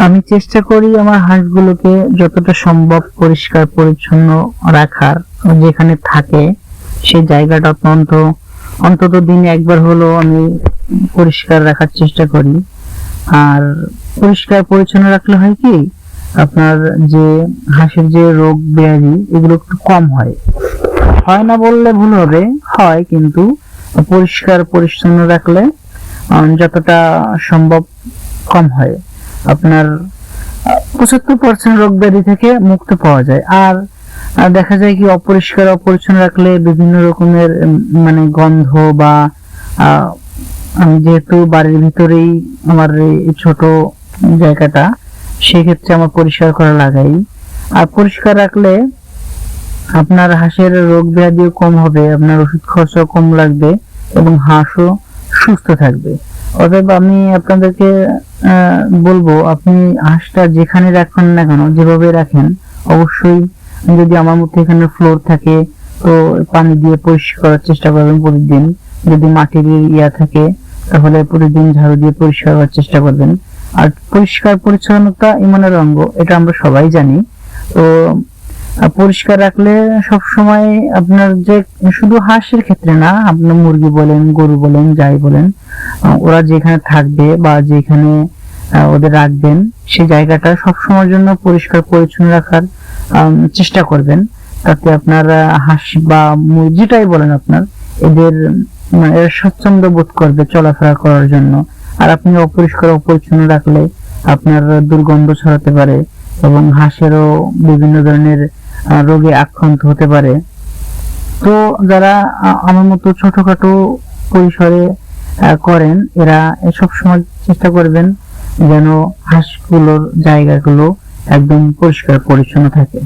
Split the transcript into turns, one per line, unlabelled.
আমি চেষ্টা করি আমার হাঁসগুলোকে যতটা সম্ভব পরিষ্কার পরিচ্ছন্ন রাখার। যেখানে থাকে সেই জায়গাটা অন্তত দিনে একবার হলো আমি পরিষ্কার রাখার চেষ্টা করি। আর পরিষ্কার পরিচ্ছন্ন রাখলে হয় কি, আপনার যে হাঁসের যে রোগ ব্যাধি এগুলো একটু কম হয়। হয় না বললে ভুল হবে, হয়, কিন্তু পরিষ্কার পরিচ্ছন্ন রাখলে যতটা সম্ভব কম হয়। আপনার 75% রোগ ব্যাধি থেকে মুক্ত পাওয়া যায়। আর দেখা যায় কি, অপরিষ্কার অপরিচ্ছন্ন রাখলে বিভিন্ন রকমের মানে গন্ধ বা আমি যেহেতু বাড়ির ভিতরেই আমার এই ছোট জায়গাটা, সেক্ষেত্রে আমার পরিষ্কার করা লাগাই। আর পরিষ্কার রাখলে আপনার হাঁসের রোগ ব্যাধিও কম হবে, আপনার ওষুধ খরচাও কম লাগবে এবং হাঁসও সুস্থ থাকবে। অতএব আমি আপনাদেরকে বলবো, আপনি হাঁসটা যেখানে রাখেন না কেন, যেভাবে রাখেন, অবশ্যই যদি আমার মতো এখানে ফ্লোর থাকে তো পানি দিয়ে পরিষ্কার করার চেষ্টা করবেন প্রতিদিন। যদি মাটির ইয়া থাকে তাহলে প্রতিদিন ঝাড়ু দিয়ে পরিষ্কার করার চেষ্টা করবেন। আর পরিষ্কার পরিচ্ছন্নতা ইমানের অঙ্গ, এটা আমরা সবাই জানি। তো পরিষ্কার রাখলে সব সময় আপনার, যে শুধু হাঁসের ক্ষেত্রে না, আপনার মুরগি বলেন, গরু বলেন, যাই বলেন, ওরা যেখানে থাকবে বা যেখানে ওদের রাখবেন সেই জায়গাটা সব সময়ের জন্য পরিষ্কার পরিচ্ছন্ন রাখার চেষ্টা করবেন। তাতে আপনার হাঁস বা যেটাই বলেন আপনার, এদের এরা স্বচ্ছন্দ বোধ করবে চলাফেরা করার জন্য। আর আপনি অপরিষ্কার অপরিচ্ছন্ন রাখলে আপনার দুর্গন্ধ ছড়াতে পারে এবং হাঁসেরও বিভিন্ন ধরনের রোগে আক্রান্ত হতে পারে। তো যারা আমার মতো ছোটখাটো পরিসরে করেন, এরা সব সময় চেষ্টা করবেন যেন হাঁসগুলোর জায়গাগুলো একদম পরিষ্কার পরিচ্ছন্ন থাকে।